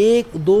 1, 2,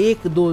1, 2,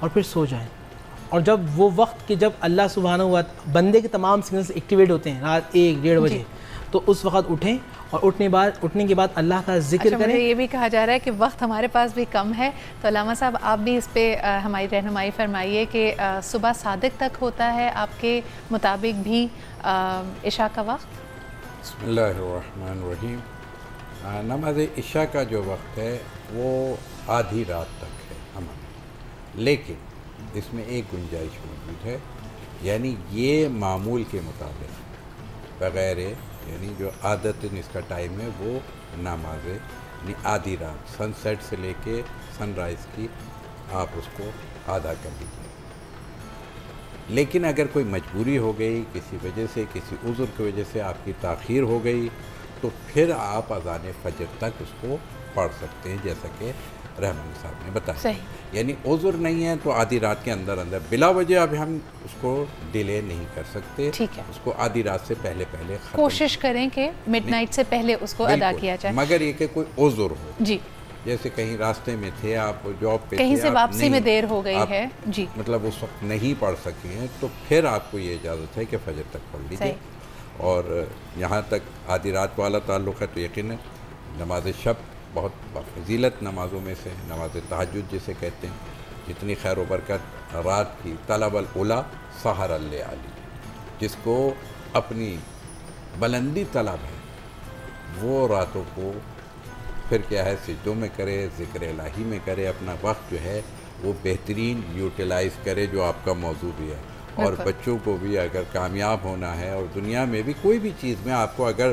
اور پھر سو جائیں. اور جب وہ وقت کہ جب اللہ سبحانہ و تعالیٰ بندے کے تمام سگنلز ایکٹیویٹ ہوتے ہیں رات 1-1:30 بجے, تو اس وقت اٹھیں اور اٹھنے کے بعد اللہ کا ذکر کریں. مجھے یہ بھی کہا جا رہا ہے کہ وقت ہمارے پاس بھی کم ہے, تو علامہ صاحب آپ بھی اس پہ ہماری رہنمائی فرمائیے کہ صبح صادق تک ہوتا ہے آپ کے مطابق بھی عشاء کا وقت؟ بسم اللہ الرحمن الرحیم. نماز عشاء کا جو وقت ہے وہ آدھی رات تک ہے ہمارا, لیکن اس میں ایک گنجائش موجود ہے, یعنی یہ معمول کے مطابق بغیر یعنی جو عادت اس کا ٹائم ہے وہ نماز یعنی آدھی رات سن سیٹ سے لے کے سن رائز کی آپ اس کو آدھا کر لیجیے. لیکن اگر کوئی مجبوری ہو گئی کسی وجہ سے, کسی عذر کی وجہ سے آپ کی تاخیر ہو گئی, تو پھر آپ اذان فجر تک اس کو پڑھ سکتے ہیں, جیسا کہ رحمان صاحب نے بتایا. یعنی عذر نہیں ہے تو آدھی رات کے اندر بلا وجہ اب ہم اس کو ڈیلے نہیں کر سکتے. ٹھیک ہے, اس کو آدھی رات سے پہلے کوشش کریں کہ مڈ نائٹ سے پہلے اس کو ادا کیا جائے, مگر یہ کہ کوئی عذر ہو. جی, جیسے کہیں راستے میں تھے, آپ جاب پہ کہیں سے واپسی میں دیر ہو گئی ہے, جی مطلب اس وقت نہیں پڑھ سکے ہیں, تو پھر آپ کو یہ اجازت ہے کہ فجر تک پڑھ لیجیے. اور یہاں تک آدھی رات والا تعلق ہے تو یقیناً نماز شب بہت فضیلت نمازوں میں سے, نماز تہجد جسے کہتے ہیں, جتنی خیر و برکت رات کی طلب الاولیٰ سحر اللیالی, جس کو اپنی بلندی طلب ہے وہ راتوں کو پھر کیا ہے سجدوں میں کرے, ذکر الہی میں کرے, اپنا وقت جو ہے وہ بہترین یوٹیلائز کرے جو آپ کا موضوع بھی ہے. اور بچوں کو بھی اگر کامیاب ہونا ہے اور دنیا میں بھی کوئی بھی چیز میں آپ کو اگر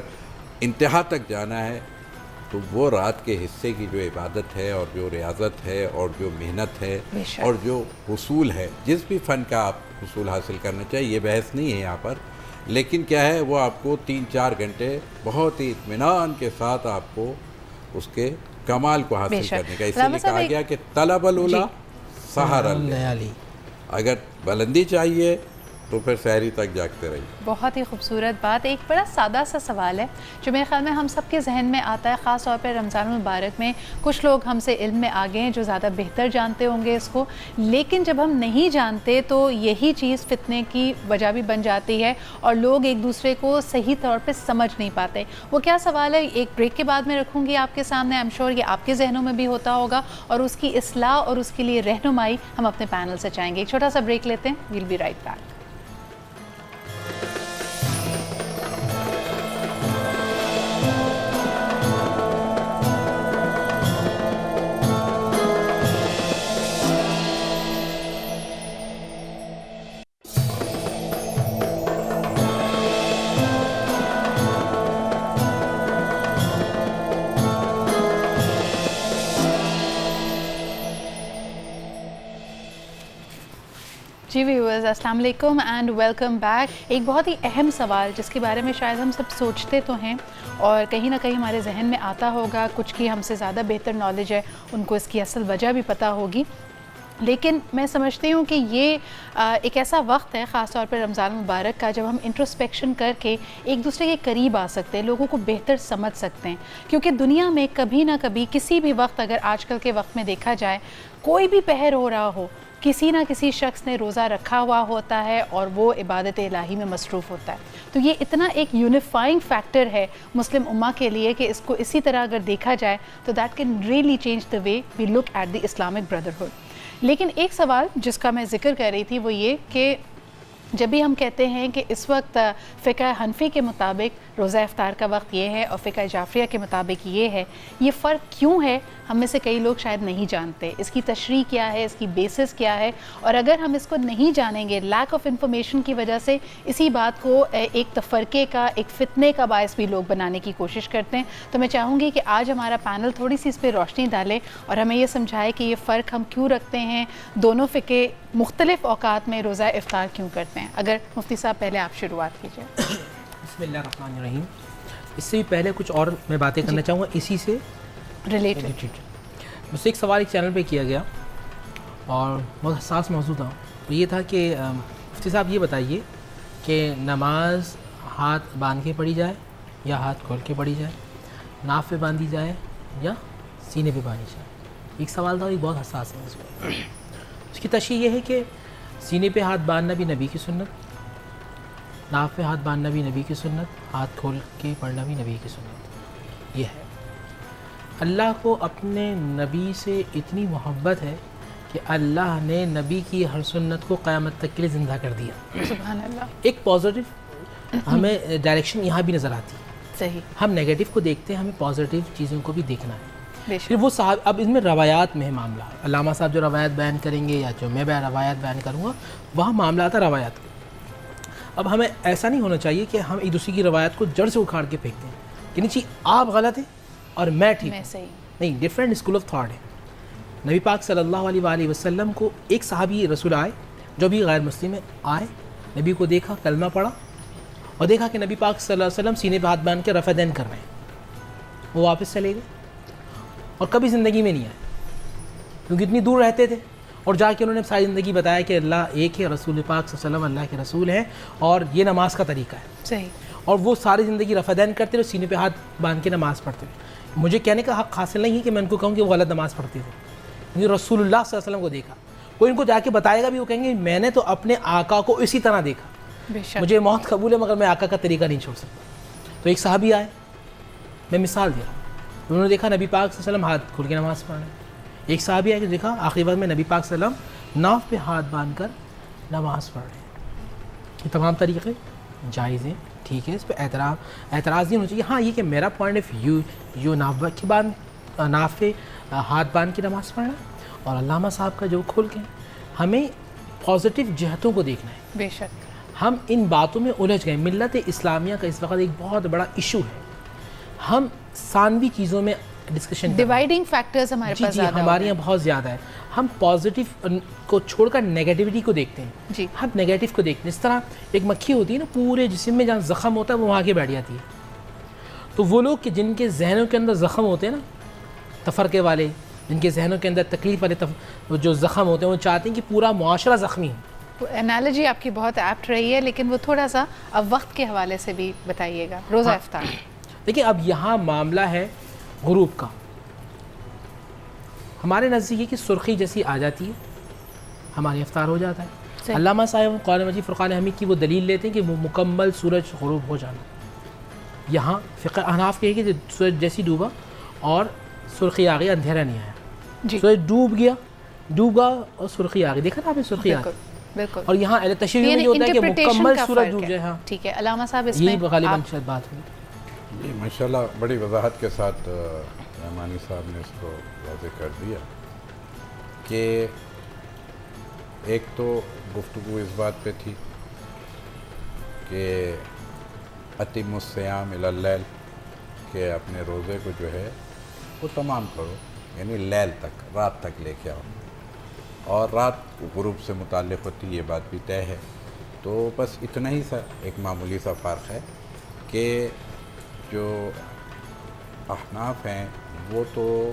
انتہا تک جانا ہے, تو وہ رات کے حصے کی جو عبادت ہے اور جو ریاضت ہے اور جو محنت ہے اور جو حصول ہے, جس بھی فن کا آپ حصول حاصل کرنا چاہیے, یہ بحث نہیں ہے یہاں پر, لیکن کیا ہے وہ آپ کو 3-4 گھنٹے بہت ہی اطمینان کے ساتھ آپ کو اس کے کمال کو حاصل کرنے کا. اسی لیے کہا گیا کہ طلب الاولیٰ سحر اللیالی, اگر بلندی چاہیے تو پھر سحری تک جاگتے رہیے. بہت ہی خوبصورت بات. ایک بڑا سادہ سا سوال ہے جو میرے خیال میں ہم سب کے ذہن میں آتا ہے, خاص طور پہ رمضان المبارک میں. کچھ لوگ ہم سے علم میں آگے ہیں جو زیادہ بہتر جانتے ہوں گے اس کو, لیکن جب ہم نہیں جانتے تو یہی چیز فتنے کی وجہ بھی بن جاتی ہے اور لوگ ایک دوسرے کو صحیح طور پہ سمجھ نہیں پاتے. وہ کیا سوال ہے, ایک بریک کے بعد میں رکھوں گی آپ کے سامنے. آئی ایم شیور یہ آپ کے ذہنوں میں بھی ہوتا ہوگا, اور اس کی اصلاح اور اس کے لیے رہنمائی ہم اپنے پینل سے چاہیں گے. ایک چھوٹا سا بریک لیتے ہیں, ویل بی رائٹ بیک. جی ویورز, السلام علیکم اینڈ ویلکم بیک. ایک بہت ہی اہم سوال جس کے بارے میں شاید ہم سب سوچتے تو ہیں اور کہیں نہ کہیں ہمارے ذہن میں آتا ہوگا, کچھ کی ہم سے زیادہ بہتر نالج ہے, ان کو اس کی اصل وجہ بھی پتہ ہوگی. لیکن میں سمجھتی ہوں کہ یہ ایک ایسا وقت ہے, خاص طور پر رمضان مبارک کا, جب ہم انٹروسپیکشن کر کے ایک دوسرے کے قریب آ سکتے ہیں, لوگوں کو بہتر سمجھ سکتے ہیں. کیونکہ دنیا میں کبھی نہ کبھی کسی بھی وقت, اگر آج کل کے وقت میں دیکھا جائے, کوئی بھی پہر ہو رہا ہو, کسی نہ کسی شخص نے روزہ رکھا ہوا ہوتا ہے اور وہ عبادت الہی میں مصروف ہوتا ہے. تو یہ اتنا ایک یونیفائنگ فیکٹر ہے مسلم امہ کے لیے کہ اس کو اسی طرح اگر دیکھا جائے تو that can really change the way we look at the Islamic brotherhood. لیکن ایک سوال جس کا میں ذکر کر رہی تھی وہ یہ کہ جب بھی ہم کہتے ہیں کہ اس وقت فقہ حنفی کے مطابق روزہ افطار کا وقت یہ ہے اور فقہ جعفریہ کے مطابق یہ ہے, یہ فرق کیوں ہے ہم میں سے کئی لوگ شاید نہیں جانتے. اس کی تشریح کیا ہے, اس کی بیسس کیا ہے, اور اگر ہم اس کو نہیں جانیں گے, لیک آف انفارمیشن کی وجہ سے اسی بات کو ایک تفرقے کا, ایک فتنے کا باعث بھی لوگ بنانے کی کوشش کرتے ہیں. تو میں چاہوں گی کہ آج ہمارا پینل تھوڑی سی اس پہ روشنی ڈالے اور ہمیں یہ سمجھائے کہ یہ فرق ہم کیوں رکھتے ہیں, دونوں فقہ مختلف اوقات میں روزہ افطار کیوں کرتے ہیں. اگر مفتی صاحب پہلے آپ شروعات کیجیے. بسم اللہ الرحمن الرحیم. اس سے بھی پہلے کچھ اور میں باتیں کرنا چاہوں گا اسی سے ریلیٹڈ. مجھ سے ایک سوال ایک چینل پہ کیا گیا اور بہت حساس موضوع تھا. تو یہ تھا کہ مفتی صاحب یہ بتائیے کہ نماز ہاتھ باندھ کے پڑھی جائے یا ہاتھ کھول کے پڑھی جائے, ناف پہ باندھی جائے یا سینے پہ باندھی جائے. ایک سوال تھا اور یہ بہت حساس ہے. اس کی تشریح یہ ہے کہ سینے پہ ہاتھ باندھنا بھی نبی کی سنت، ناف پہ ہاتھ باندھنا بھی نبی کی سنت، ہاتھ کھول کے پڑھنا بھی نبی کی سنت. یہ ہے اللہ کو اپنے نبی سے اتنی محبت ہے کہ اللہ نے نبی کی ہر سنت کو قیامت تک کے لیے زندہ کر دیا. سبحان اللہ. ایک پازیٹیو ہمیں ڈائریکشن یہاں بھی نظر آتی ہے. صحیح. ہم نیگیٹو کو دیکھتے ہیں، ہمیں پازیٹیو چیزوں کو بھی دیکھنا ہے. بے پھر وہ صاحب اب اس میں روایات میں ہے معاملہ. علامہ صاحب جو روایت بیان کریں گے یا جو میں روایات بیان کروں گا وہاں معاملہ آتا ہے روایات کا. اب ہمیں ایسا نہیں ہونا چاہیے کہ ہم ایک دوسرے کی روایت کو جڑ سے اکھاڑ کے پھینکتے ہیں کہ نہیں جی آپ غلط ہیں اور میں ٹھیک ہوں. صحیح نہیں، ڈفرینٹ اسکول آف تھاٹ ہے. نبی پاک صلی اللہ علیہ وآلہ وسلم کو ایک صحابی رسول آئے جو بھی غیر مسلم ہے، آئے نبی کو دیکھا، کلمہ پڑھا اور دیکھا کہ نبی پاک صلی اللہ علیہ وسلم سینے پہ ہاتھ باندھ کے رفع دین کر رہے ہیں. وہ واپس چلے گئے اور کبھی زندگی میں نہیں آئے کیونکہ اتنی دور رہتے تھے. اور جا کے انہوں نے ساری زندگی بتایا کہ اللہ ایک ہے، رسول پاک صلی اللہ علیہ وسلم اللہ کے رسول ہیں اور یہ نماز کا طریقہ ہے. صحیح. اور وہ ساری زندگی رفع دین کرتے رہے، سینے پہ ہاتھ باندھ کے نماز پڑھتے رہے. مجھے کہنے کا حق حاصل نہیں ہے کہ میں ان کو کہوں کہ وہ غلط نماز پڑھتے تھے، کیونکہ رسول اللہ صلی اللہ علیہ وسلم کو دیکھا. کوئی ان کو جا کے بتائے گا بھی، وہ کہیں گے میں نے تو اپنے آقا کو اسی طرح دیکھا، بے شک. مجھے موت قبول ہے مگر میں آقا کا طریقہ نہیں چھوڑ سکتا. تو ایک صحابی آئے، میں مثال دے رہا ہوں، انہوں نے دیکھا نبی پاک صلی اللہ علیہ وسلم ہاتھ کھول کے نماز پڑھ رہے ہیں. ایک صحابی آئے کہ دیکھا آخری وقت میں نبی پاک صلی اللہ علیہ وسلم ناف پہ ہاتھ باندھ کر نماز پڑھ رہے ہیں. یہ تمام طریقے جائز ہیں، ٹھیک ہے، اس پہ اعتراض نہیں ہونا چاہیے. ہاں یہ کہ میرا پوائنٹ آف ویو ناف پہ ہاتھ باندھ کے نماز پڑھنا اور علامہ صاحب کا جو کھول کے ہمیں پازیٹیو جہتوں کو دیکھنا ہے. بے شک. ہم ان باتوں میں الجھ گئے. ملت اسلامیہ کا اس وقت ایک بہت بڑا ایشو ہے، ہم ثانوی چیزوں میں ڈسکشن، ڈیوائڈنگ فیکٹرز ہمارے پاس زیادہ ہمارے یہاں بہت زیادہ ہے. ہم پازیٹیو کو چھوڑ کر نیگیٹیوٹی کو دیکھتے ہیں. جی. ہم نیگیٹو کو دیکھتے ہیں. اس طرح ایک مکھی ہوتی ہے نا، پورے جسم میں جہاں زخم ہوتا ہے وہ وہاں کے بیٹھ جاتی ہے. تو وہ لوگ کہ جن کے ذہنوں کے اندر زخم ہوتے ہیں نا، تفرقے والے، جن کے ذہنوں کے اندر تکلیف والے جو زخم ہوتے ہیں، وہ چاہتے ہیں کہ پورا معاشرہ زخمی ہو. انالوجی آپ کی بہت ایپٹ رہی ہے، لیکن وہ تھوڑا سا اب وقت کے حوالے سے بھی بتائیے گا. روزہ افطار دیکھیں، اب یہاں معاملہ ہے غروب کا. ہمارے نزدیک یہ کہ سرخی جیسی آ جاتی ہے ہمارے افطار ہو جاتا ہے. علامہ صاحب قرآن مجید فرقان حمید کی وہ دلیل لیتے ہیں کہ وہ مکمل سورج غروب ہو جانا. یہاں فقہ احناف کے ہے کہ سورج جیسی ڈوبا اور سرخی آ گئی، اندھیرا نہیں آیا. جی. سورج ڈوبا اور سرخی آ گئی. دیکھا نا آپ نے سرخی آ گئی. بالکل. اور یہاں اہل تشریح میں جو ہوتا ہے کہ مکمل سورج ڈوب جائے. ہاں ٹھیک ہے علامہ صاحب، اس میں یہی غالباً شاید بات ہوئی. جی ماشاءاللہ بڑی وضاحت کے ساتھ رحمانی صاحب نے اس کو واضح کر دیا کہ ایک تو گفتگو اس بات پہ تھی کہ اتم الصیام الی اللیل، کہ اپنے روزے کو جو ہے وہ تمام کرو، یعنی لیل تک، رات تک لے کے آؤ. اور رات غروب سے متعلق ہوتی یہ بات بھی طے ہے. تو بس اتنا ہی سا ایک معمولی سا فرق ہے کہ جو احناف ہیں وہ تو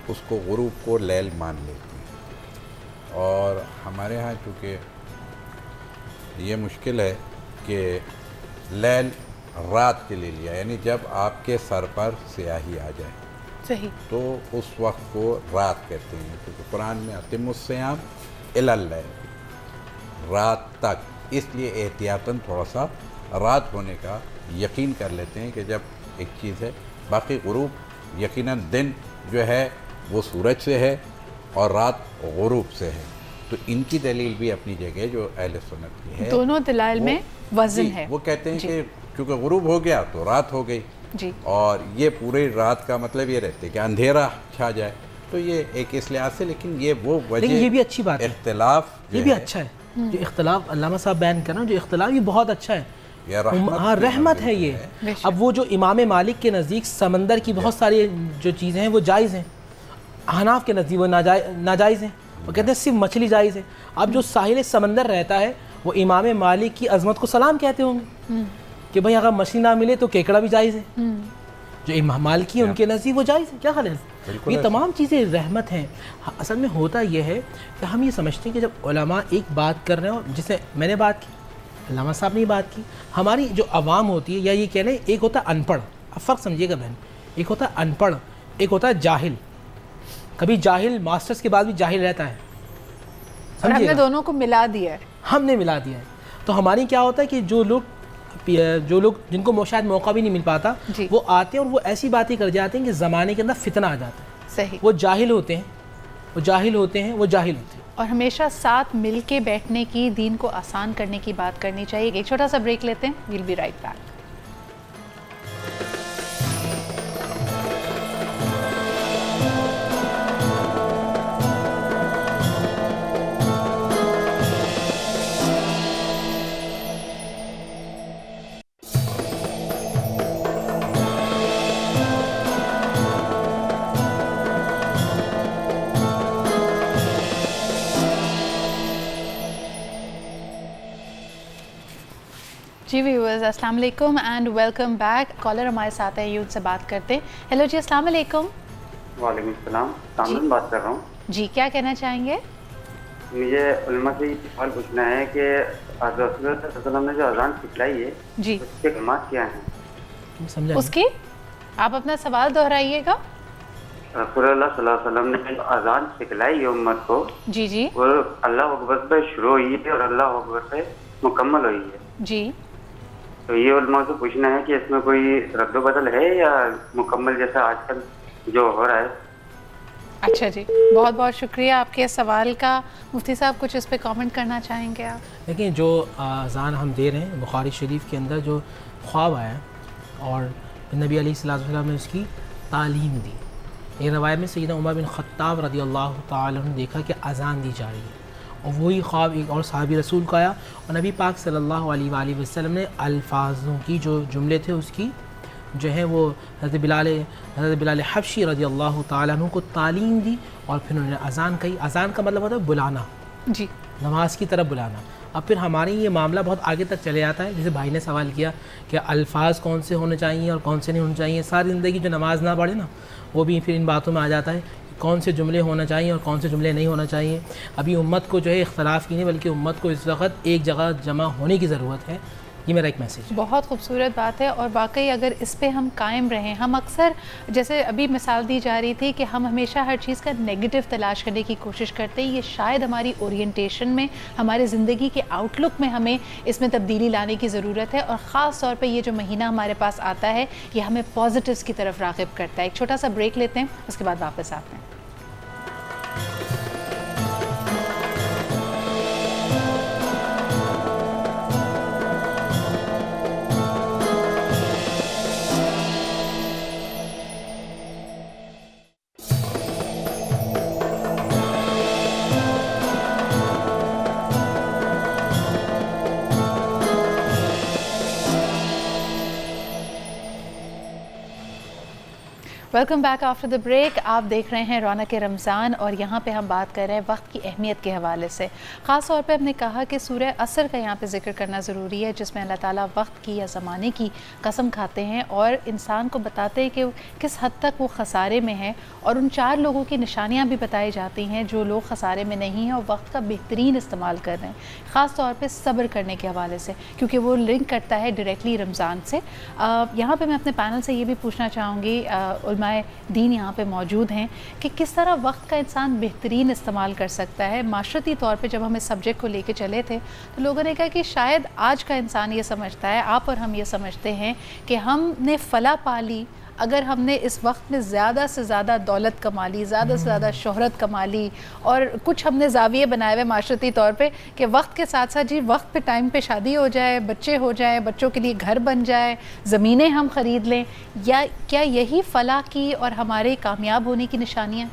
اس کو غروب کو لیل مان لیتے ہیں، اور ہمارے ہاں چونکہ یہ مشکل ہے کہ لیل رات کے لے لیا، یعنی جب آپ کے سر پر سیاہی آ جائے. صحیح. تو اس وقت کو رات کہتے ہیں، کیونکہ قرآن میں اتم الصیام الی اللیل، رات تک. اس لیے احتیاطاً تھوڑا سا رات ہونے کا یقین کر لیتے ہیں کہ جب ایک چیز ہے. باقی غروب یقیناً دن جو ہے وہ سورج سے ہے اور رات غروب سے ہے. تو ان کی دلیل بھی اپنی جگہ جو اہل سنت کی ہے، دونوں دلائل میں وزن ہے. وہ کہتے ہیں کہ چونکہ غروب ہو گیا تو رات ہو گئی. جی. اور یہ پورے رات کا مطلب یہ رہتے کہ اندھیرا چھا جائے. تو یہ ایک اس لحاظ سے، لیکن یہ وہ وجہ، لیکن یہ بھی اچھی بات ہے، اختلاف یہ بھی اچھا ہے جو اختلاف علامہ صاحب بیان کرنا، جو اختلاف یہ بہت اچھا ہے. ہاں رحمت ہے یہ. اب وہ جو امام مالک کے نزدیک سمندر کی بہت ساری جو چیزیں ہیں وہ جائز ہیں، احناف کے نزدیک وہ ناجائز ہیں. وہ کہتے ہیں صرف مچھلی جائز ہے. اب جو ساحل سمندر رہتا ہے وہ امام مالک کی عظمت کو سلام کہتے ہوں گے کہ بھائی اگر مچھلی نہ ملے تو کیکڑا بھی جائز ہے. جو امام مالکی ان کے نزدیک وہ جائز ہے. کیا خیال ہے؟ یہ تمام چیزیں رحمت ہیں. اصل میں ہوتا یہ ہے کہ ہم یہ سمجھتے ہیں کہ جب علماء ایک بات کر رہے ہیں، اور جسے میں نے بات کی، علامہ صاحب نے بات کی، ہماری جو عوام ہوتی ہے، یا یہ کہہ لیں ایک ہوتا ہے ان پڑھ. اب فرق سمجھیے گا بہن، ایک ہوتا ہے ان پڑھ، ایک ہوتا ہے جاہل. کبھی جاہل ماسٹرز کے بعد بھی جاہل رہتا ہے، اور ہم نے دونوں کو ملا دیا ہے. ہم نے ملا دیا ہے. تو ہماری کیا ہوتا ہے کہ جو لوگ جن کو شاید موقع بھی نہیں مل پاتا وہ آتے ہیں اور وہ ایسی باتیں کر جاتے ہیں کہ زمانے کے اندر فتنہ آ جاتا ہے. صحیح. وہ جاہل ہوتے ہیں. اور ہمیشہ ساتھ مل کے بیٹھنے کی, دین کو آسان کرنے کی بات کرنی چاہیے. ایک چھوٹا سا بریک لیتے ہیں, ویل بی رائٹ بیک. جی ویورز السلام علیکم اینڈ ویلکم بیک. کالر ہمارے ساتھ ہیں, یوں سے بات کرتے ہیں. ہیلو جی, السلام علیکم. وعلیکم السلام. سامعین بات کر رہا ہوں. جی, کیا کہنا چاہیں گے؟ مجھے علماء سے یہ سوال پوچھنا ہے کہ حضرت رسول اللہ صلی اللہ علیہ وسلم نے جو اذان سکھلائی ہے جی, اس کے کلمات کیا ہیں؟ اس کی آپ اپنا سوال دہرائیے گا. رسول اللہ صلی اللہ علیہ وسلم نے جو اذان سکھلائی ہے امت کو, جی جی, وہ اللہ اکبر پہ شروع ہوئی ہے اور اللہ اکبر پہ مکمل ہوئی ہے. جی, تو یہ علماء سے پوچھنا ہے کہ اس میں کوئی رد و بدل ہے یا مکمل جیسا آج کل جو ہو رہا ہے؟ اچھا جی, بہت بہت شکریہ آپ کے سوال کا. مفتی صاحب کچھ اس پہ کامنٹ کرنا چاہیں گے آپ؟ دیکھیں, جو اذان ہم دے رہے ہیں بخاری شریف کے اندر جو خواب آیا اور نبی علیہ الصلوۃ والسلام نے اس کی تعلیم دی. یہ روایت میں سیدنا عمر بن خطاب رضی اللہ تعالی عنہ نے دیکھا کہ اذان دی جا رہی ہے, اور وہی خواب ایک اور صحابی رسول کا آیا, اور نبی پاک صلی اللہ علیہ وآلہ وسلم نے الفاظوں کی جو جملے تھے اس کی جو ہے وہ حضرت بلال حبشی رضی اللہ تعالیٰ عنہ کو تعلیم دی, اور پھر انہوں نے اذان کہی. اذان کا مطلب ہوتا ہے بلانا, جی, نماز کی طرف بلانا. اب پھر ہمارے یہ معاملہ بہت آگے تک چلے جاتا ہے. جیسے بھائی نے سوال کیا کہ الفاظ کون سے ہونے چاہیے اور کون سے نہیں ہونے چاہیے. ساری زندگی جو نماز نہ پڑھے نا, وہ بھی پھر ان باتوں میں آ جاتا ہے کون سے جملے ہونا چاہیے اور کون سے جملے نہیں ہونا چاہیے. ابھی امت کو جو ہے اختلاف کی نہیں, بلکہ امت کو اس وقت ایک جگہ جمع ہونے کی ضرورت ہے. یہ میرا ایک میسیج. بہت خوبصورت بات ہے, اور واقعی اگر اس پہ ہم قائم رہیں. ہم اکثر جیسے ابھی مثال دی جا رہی تھی کہ ہم ہمیشہ ہر چیز کا نیگیٹو تلاش کرنے کی کوشش کرتے ہیں. یہ شاید ہماری اورینٹیشن میں, ہمارے زندگی کے آؤٹ لک میں ہمیں اس میں تبدیلی لانے کی ضرورت ہے, اور خاص طور پہ یہ جو مہینہ ہمارے پاس آتا ہے یہ ہمیں پازیٹیوز کی طرف راغب کرتا ہے. ایک چھوٹا سا بریک لیتے ہیں, اس کے بعد واپس آتے ہیں. Welcome back after the break. آپ دیکھ رہے ہیں رونق رمضان, اور یہاں پہ ہم بات کر رہے ہیں وقت کی اہمیت کے حوالے سے. خاص طور پہ ہم نے کہا کہ سورہ عصر کا یہاں پہ ذکر کرنا ضروری ہے, جس میں اللہ تعالیٰ وقت کی یا زمانے کی قسم کھاتے ہیں اور انسان کو بتاتے ہیں کہ کس حد تک وہ خسارے میں ہے, اور ان 4 لوگوں کی نشانیاں بھی بتائی جاتی ہیں جو لوگ خسارے میں نہیں ہیں اور وقت کا بہترین استعمال کر رہے ہیں, خاص طور پہ صبر کرنے کے حوالے سے, کیونکہ وہ لنک کرتا ہے ڈائریکٹلی رمضان سے. یہاں پہ میں اپنے پینل سے یہ بھی پوچھنا چاہوں گی, علماء دین یہاں پہ موجود ہیں, کہ کس طرح وقت کا انسان بہترین استعمال کر سکتا ہے. معاشرتی طور پہ جب ہم اس سبجیکٹ کو لے کے چلے تھے تو لوگوں نے کہا کہ شاید آج کا انسان یہ سمجھتا ہے, آپ اور ہم یہ سمجھتے ہیں کہ ہم نے فلاح پا لی اگر ہم نے اس وقت میں زیادہ سے زیادہ دولت کما لی, زیادہ سے زیادہ شہرت کما لی, اور کچھ ہم نے زاویے بنائے ہوئے معاشرتی طور پہ کہ وقت کے ساتھ ساتھ جی وقت پہ ٹائم پہ شادی ہو جائے, بچے ہو جائیں, بچوں کے لیے گھر بن جائے, زمینیں ہم خرید لیں. یا کیا یہی فلاح کی اور ہمارے کامیاب ہونے کی نشانیاں؟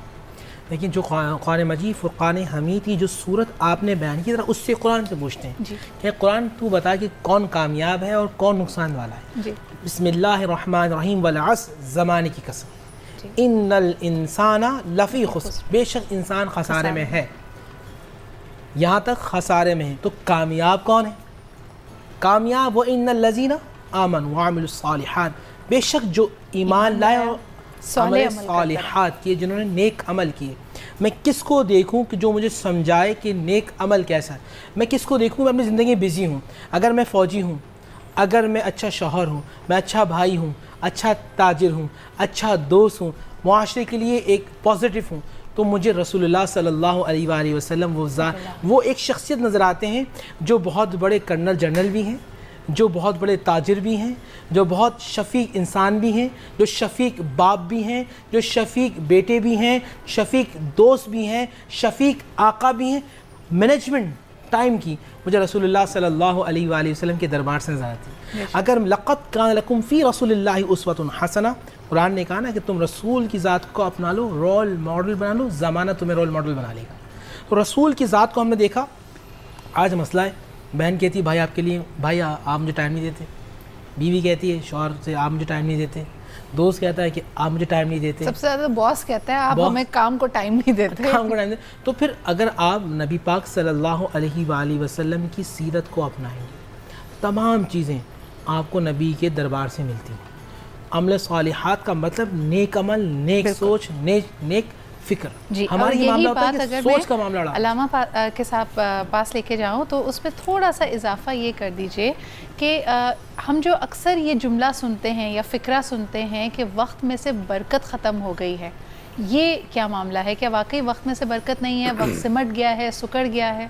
لیکن جو قرآن مجید فرقان حمید کی جو صورت آپ نے بیان کی, ذرا اس سے قرآن سے پوچھتے ہیں جی, کہ قرآن تو بتا کہ کون کامیاب ہے اور کون نقصان والا ہے. جی, بسم اللہ الرحمن الرحیم, والعصر, زمانے کی قسم, ان الانسان لفی خسر, بے شک انسان خسارے میں ہے. یہاں تک خسارے میں ہے, تو کامیاب کون ہے؟ کامیاب وہ ان الذین آمنوا وعملوا الصالحات, بے شک جو ایمان لائے اور عمل صالحات کیے, جنہوں نے نیک عمل کیے. میں کس کو دیکھوں کہ جو مجھے سمجھائے کہ نیک عمل کیسا ہے؟ میں کس کو دیکھوں؟ میں اپنی زندگی میں بزی ہوں, اگر میں فوجی ہوں, اگر میں اچھا شوہر ہوں, میں اچھا بھائی ہوں, اچھا تاجر ہوں, اچھا دوست ہوں, معاشرے کے لیے ایک پازیٹیو ہوں, تو مجھے رسول اللہ صلی اللہ علیہ وآلہ وسلم وہ ایک شخصیت نظر آتے ہیں جو بہت بڑے کرنل جنرل بھی ہیں، جو بہت بڑے تاجر بھی ہیں، جو بہت شفیق انسان بھی ہیں، جو شفیق باپ بھی ہیں، جو شفیق بیٹے بھی ہیں، شفیق دوست بھی ہیں، شفیق آقا بھی ہیں. مینجمنٹ ٹائم کی مجھے رسول اللہ صلی اللہ علیہ وآلہ وسلم کے دربار سے نظر آتی ہے. اگر لقد کان لکم فی رسول اللہ اسوۃ حسنہ، قرآن نے کہا نا کہ تم رسول کی ذات کو اپنا لو، رول ماڈل بنا لو، زمانہ تمہیں رول ماڈل بنا لے گا. تو رسول کی ذات کو ہم نے دیکھا. آج مسئلہ ہے، بہن کہتی ہے بھائی آپ کے لیے، بھائی آپ مجھے ٹائم نہیں دیتے. بیوی کہتی ہے شوہر سے آپ مجھے ٹائم نہیں دیتے. دوست کہتا ہے کہ آپ مجھے ٹائم نہیں دیتے. سب سے زیادہ باس کہتا ہے آپ ہمیں کام کو ٹائم نہیں دیتے. کام کو ٹائم دیتے. تو پھر اگر آپ نبی پاک صلی اللہ علیہ وآلہ وسلم کی سیرت کو اپنائیں گے، تمام چیزیں آپ کو نبی کے دربار سے ملتی ہیں. عمل صالحات کا مطلب نیک عمل، نیک سوچ، نیک فکر. جی، ہمارے اور یہی بات اگر سوچ کا معاملہ رہا. علامہ کے ساتھ پاس لے کے جاؤں تو اس پہ تھوڑا سا اضافہ یہ کر دیجئے کہ ہم جو اکثر یہ جملہ سنتے ہیں یا فکرہ سنتے ہیں کہ وقت میں سے برکت ختم ہو گئی ہے، یہ کیا معاملہ ہے؟ کیا واقعی وقت میں سے برکت نہیں ہے، وقت سمٹ گیا ہے، سکڑ گیا ہے؟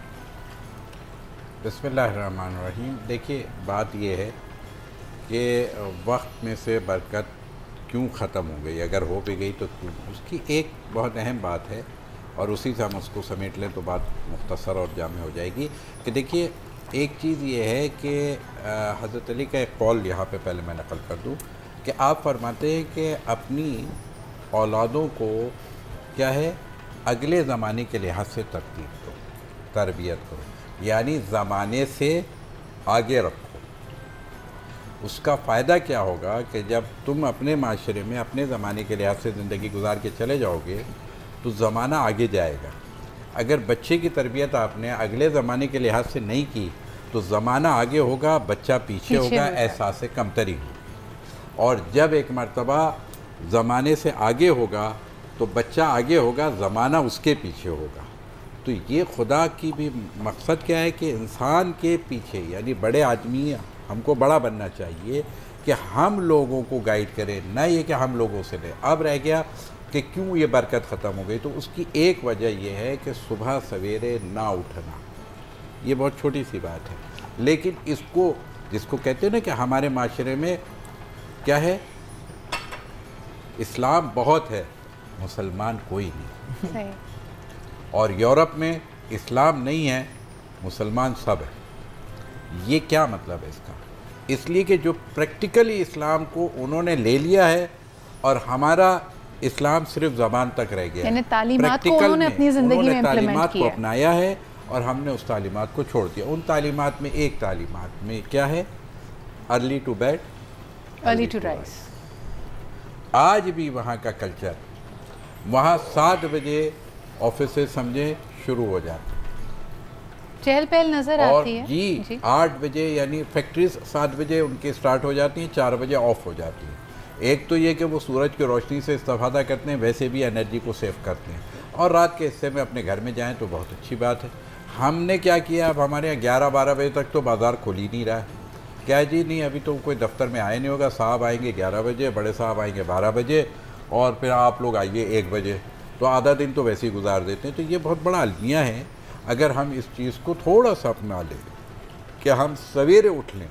بسم اللہ الرحمن الرحیم. دیکھیے بات یہ ہے کہ وقت میں سے برکت کیوں ختم ہو گئی، اگر ہو بھی گئی تو اس کی ایک بہت اہم بات ہے، اور اسی سے ہم اس کو سمیٹ لیں تو بات مختصر اور جامع ہو جائے گی. کہ دیکھیے ایک چیز یہ ہے کہ حضرت علی کا ایک قول یہاں پہ پہلے میں نقل کر دوں کہ آپ فرماتے ہیں کہ اپنی اولادوں کو کیا ہے اگلے زمانے کے لحاظ سے ترتیب دو، تربیت کرو، یعنی زمانے سے آگے رکھو. اس کا فائدہ کیا ہوگا کہ جب تم اپنے معاشرے میں اپنے زمانے کے لحاظ سے زندگی گزار کے چلے جاؤ گے تو زمانہ آگے جائے گا. اگر بچے کی تربیت آپ نے اگلے زمانے کے لحاظ سے نہیں کی تو زمانہ آگے ہوگا، بچہ پیچھے ہوگا، احساس کمتری ہوگا. اور جب ایک مرتبہ زمانے سے آگے ہوگا تو بچہ آگے ہوگا، زمانہ اس کے پیچھے ہوگا. تو یہ خدا کی بھی مقصد کیا ہے کہ انسان کے پیچھے، یعنی بڑے آدمی ہم کو بڑا بننا چاہیے کہ ہم لوگوں کو گائیڈ کریں، نہ یہ کہ ہم لوگوں سے لیں. اب رہ گیا کہ کیوں یہ برکت ختم ہو گئی، تو اس کی ایک وجہ یہ ہے کہ صبح سویرے نہ اٹھنا. یہ بہت چھوٹی سی بات ہے، لیکن اس کو جس کو کہتے ہیں نا کہ ہمارے معاشرے میں کیا ہے، اسلام بہت ہے، مسلمان کوئی نہیں. صحیح. اور یورپ میں اسلام نہیں ہے، مسلمان سب ہے. یہ کیا مطلب ہے اس کا؟ اس لیے کہ جو پریکٹیکلی اسلام کو انہوں نے لے لیا ہے اور ہمارا اسلام صرف زبان تک رہ گیا ہے. یعنی تعلیمات کو انہوں نے اپنی زندگی میں تعلیمات کو اپنایا ہے اور ہم نے اس تعلیمات کو چھوڑ دیا. ان تعلیمات میں ایک تعلیمات میں کیا ہے، early to bed early to rise. آج بھی وہاں کا کلچر، وہاں 7 بجے آفیسز سمجھیں شروع ہو جاتے، چہل پہل نظر آتی ہے. جی 8 بجے یعنی فیکٹریز 7 بجے ان کی سٹارٹ ہو جاتی ہیں، 4 بجے آف ہو جاتی ہیں. ایک تو یہ کہ وہ سورج کی روشنی سے استفادہ کرتے ہیں، ویسے بھی انرجی کو سیو کرتے ہیں، اور رات کے حصے میں اپنے گھر میں جائیں تو بہت اچھی بات ہے. ہم نے کیا کیا، اب ہمارے یہاں 11-12 بجے تک تو بازار کھل ہی نہیں رہا ہے. کیا جی نہیں، ابھی تو کوئی دفتر میں آئے نہیں ہوگا، صاحب آئیں گے 11 بجے، بڑے صاحب آئیں گے 12 بجے، اور پھر آپ لوگ آئیے 1 بجے، تو آدھا دن تو ویسے ہی گزار دیتے ہیں. تو یہ بہت بڑا المیہ ہے. اگر ہم اس چیز کو تھوڑا سا اپنا لیں کہ ہم سویرے اٹھ لیں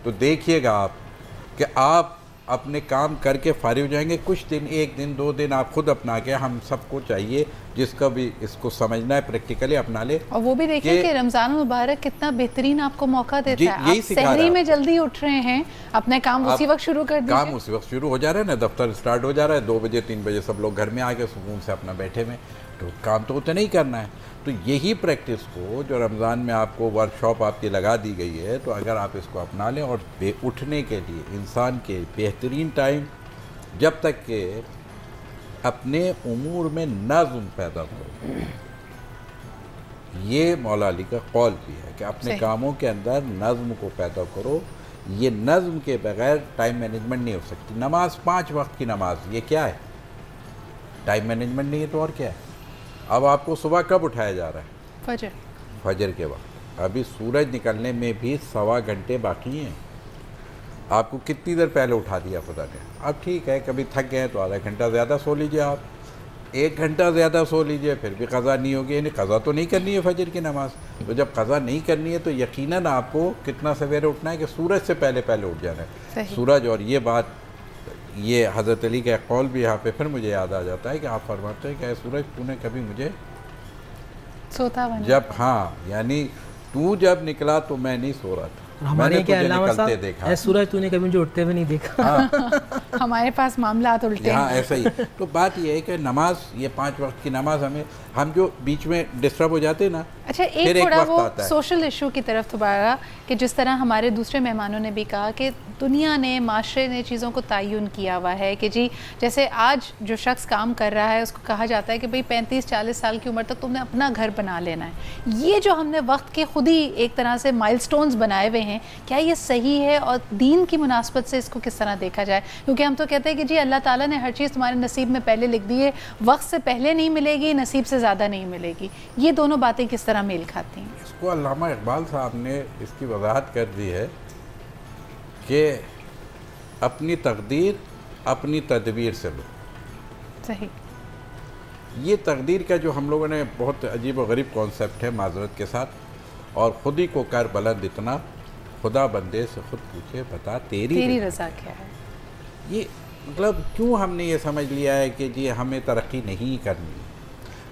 تو دیکھیے گا آپ کہ آپ اپنے کام کر کے فارغ ہو جائیں گے. کچھ دن، 1 دن 2 دن آپ خود اپنا کے، ہم سب کو چاہیے جس کا بھی اس کو سمجھنا ہے پریکٹیکلی اپنا لے. اور وہ بھی دیکھیں کہ رمضان المبارک کتنا بہترین آپ کو موقع دیتا ہے. یہی آپ سحری میں جلدی اٹھ رہے ہیں، اپنے کام اسی وقت شروع کر دیجئے. کام اسی وقت شروع ہو جا رہا ہے نا، دفتر سٹارٹ ہو جا رہا ہے 2 بجے 3 بجے سب لوگ گھر میں آ کے سکون سے اپنا بیٹھے ہوئے، تو کام تو اتنا ہی کرنا ہے. تو یہی پریکٹس کو جو رمضان میں آپ کو ورکشاپ آپ کی لگا دی گئی ہے، تو اگر آپ اس کو اپنا لیں، اور اٹھنے کے لیے انسان کے بہترین ٹائم جب تک کہ اپنے امور میں نظم پیدا کرو. یہ مولا علی کا قول بھی ہے کہ اپنے کاموں کے اندر نظم کو پیدا کرو. یہ نظم کے بغیر ٹائم مینجمنٹ نہیں ہو سکتی. نماز 5 وقت کی نماز، یہ کیا ہے؟ ٹائم مینجمنٹ نہیں ہے تو اور کیا ہے؟ اب آپ کو صبح کب اٹھایا جا رہا ہے؟ فجر کے وقت. ابھی سورج نکلنے میں بھی 1.25 گھنٹے باقی ہیں. آپ کو کتنی دیر پہلے اٹھا دیا خدا نے. اب ٹھیک ہے، کبھی تھک گئے تو آدھا گھنٹہ زیادہ سو لیجیے آپ. 1 گھنٹہ زیادہ سو لیجئے پھر بھی قضا نہیں ہوگی، یعنی قضا تو نہیں کرنی ہے فجر کی نماز. تو جب قضا نہیں کرنی ہے تو یقیناً آپ کو کتنا سویرے اٹھنا ہے کہ سورج سے پہلے اٹھ جانا ہے. سورج، اور یہ بات، یہ حضرت علی کا قول بھی یہاں پہ پھر مجھے یاد آ جاتا ہے کہ آپ فرماتے ہیں کہ اے سورج تو نے کبھی مجھے سوتا بنا جب یعنی تو جب نکلا تو میں نہیں سو رہا تھا، میں نے تجھے نکلتے دیکھا. اے سورج تو نے کبھی مجھے اٹھتے ہوئے نہیں دیکھا. ہمارے پاس معاملات الٹے ہاں ایسا ہی. تو بات یہ ہے کہ نماز، یہ 5 وقت کی نماز ہم جو بیچ میں ڈسٹرب ہو جاتے ہیں نا. اچھا ایک تھوڑا وہ سوشل ایشو کی طرف دوبارہ، کہ جس طرح ہمارے دوسرے مہمانوں نے بھی کہا کہ دنیا نے، معاشرے نے چیزوں کو تعین کیا ہوا ہے کہ جی جیسے آج جو شخص کام کر رہا ہے اس کو کہا جاتا ہے کہ بھئی 35-40 سال کی عمر تک تم نے اپنا گھر بنا لینا ہے. یہ جو ہم نے وقت کے خود ہی ایک طرح سے مائل سٹونز بنائے ہوئے ہیں، کیا یہ صحیح ہے اور دین کی مناسبت سے اس کو کس طرح دیکھا جائے؟ کیونکہ ہم تو کہتے ہیں کہ جی اللہ تعالیٰ نے ہر چیز تمہارے نصیب میں پہلے لکھ دی ہے، وقت سے پہلے نہیں ملے گی، نصیب سے زیادہ نہیں ملے گی. یہ دونوں باتیں کس طرح میل کھاتی ہیں؟ اس کو علامہ اقبال صاحب نے اس کی وضاحت کر دی ہے کہ اپنی تقدیر اپنی تدبیر سے لو. صحیح. یہ تقدیر کا جو ہم لوگوں نے بہت عجیب و غریب کانسیپٹ ہے معذرت کے ساتھ، اور خود ہی کو کر بلند اتنا، خدا بندے سے خود پوچھے بتا تیری رضا کیا ہے. یہ مطلب کیوں ہم نے یہ سمجھ لیا ہے کہ جی ہمیں ترقی نہیں کرنی،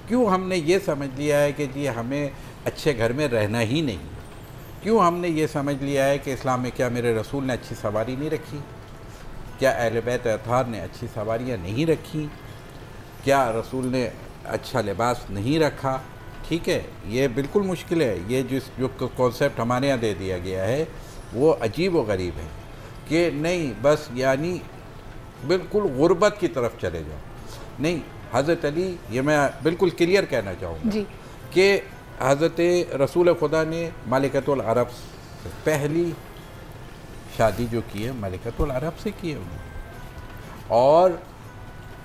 کیوں ہم نے یہ سمجھ لیا ہے کہ جی ہمیں اچھے گھر میں رہنا ہی نہیں، کیوں ہم نے یہ سمجھ لیا ہے کہ اسلام میں کیا میرے رسول نے اچھی سواری نہیں رکھی، کیا اہل بیت اطہار نے اچھی سواریاں نہیں رکھی، کیا رسول نے اچھا لباس نہیں رکھا. ٹھیک ہے، یہ بالکل مشکل ہے. یہ جو کانسیپٹ ہمارے یہاں دے دیا گیا ہے وہ عجیب و غریب ہے کہ نہیں بس یعنی بالکل غربت کی طرف چلے جاؤ. نہیں، حضرت علی، یہ میں بالکل کلیئر کہنا چاہوں گا کہ حضرت رسول خدا نے ملکۃ العرب سے پہلی شادی جو کی ہے ملکۃ العرب سے کی ہے انہوں نے، اور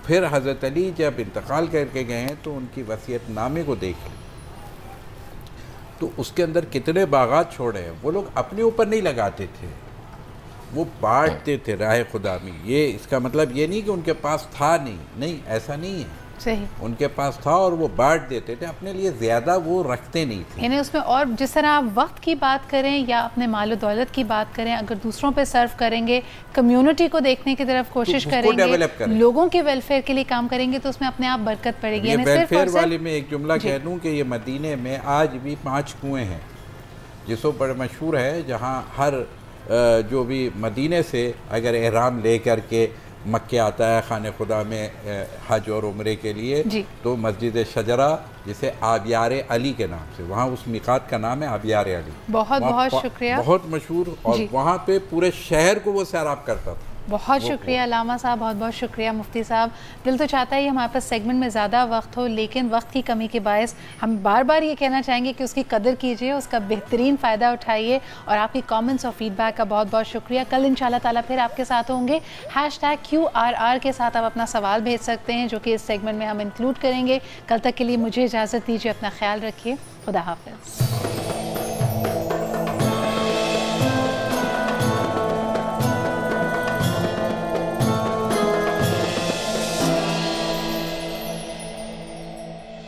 پھر حضرت علی جب انتقال کر کے گئے ہیں تو ان کی وصیت نامے کو دیکھ لیں تو اس کے اندر کتنے باغات چھوڑے ہیں. وہ لوگ اپنے اوپر نہیں لگاتے تھے، وہ بانٹتے تھے راہ خدا میں. یہ اس کا مطلب یہ نہیں کہ ان کے پاس تھا نہیں، ایسا نہیں ہے. صحیح. ان کے پاس تھا اور وہ بانٹ دیتے تھے، اپنے لیے زیادہ وہ رکھتے نہیں تھے. یعنی اس میں، اور جس طرح آپ وقت کی بات کریں یا اپنے مال و دولت کی بات کریں، اگر دوسروں پہ صرف کریں گے، کمیونٹی کو دیکھنے کی طرف کوشش کریں گے، لوگوں کے ویلفیئر کے لیے کام کریں گے تو اس میں اپنے آپ برکت پڑے گی. یہ ویلفیئر والے میں ایک جملہ کہہ دوں کہ یہ مدینے میں آج بھی 5 کنویں ہیں جس کو بڑا مشہور ہے، جہاں ہر جو بھی مدینے سے اگر احرام لے کر کے مکہ آتا ہے خانہ خدا میں حج اور عمرے کے لیے تو مسجد شجرہ جسے آبیار علی کے نام سے، وہاں اس میقات کا نام ہے آبیار علی. بہت بہت شکریہ. بہت مشہور، اور وہاں پہ پورے شہر کو وہ سیراب کرتا تھا. بہت شکریہ علامہ صاحب، بہت بہت شکریہ مفتی صاحب. دل تو چاہتا ہے ہمارے پاس سیگمنٹ میں زیادہ وقت ہو، لیکن وقت کی کمی کے باعث ہم بار بار یہ کہنا چاہیں گے کہ اس کی قدر کیجئے، اس کا بہترین فائدہ اٹھائیے، اور آپ کی کامنٹس اور فیڈ بیک کا بہت بہت شکریہ. کل انشاءاللہ تعالیٰ پھر آپ کے ساتھ ہوں گے. #QRR کے ساتھ آپ اپنا سوال بھیج سکتے ہیں جو کہ اس سیگمنٹ میں ہم انکلوڈ کریں گے. کل تک کے لیے مجھے اجازت دیجیے، اپنا خیال رکھیے. خدا حافظ.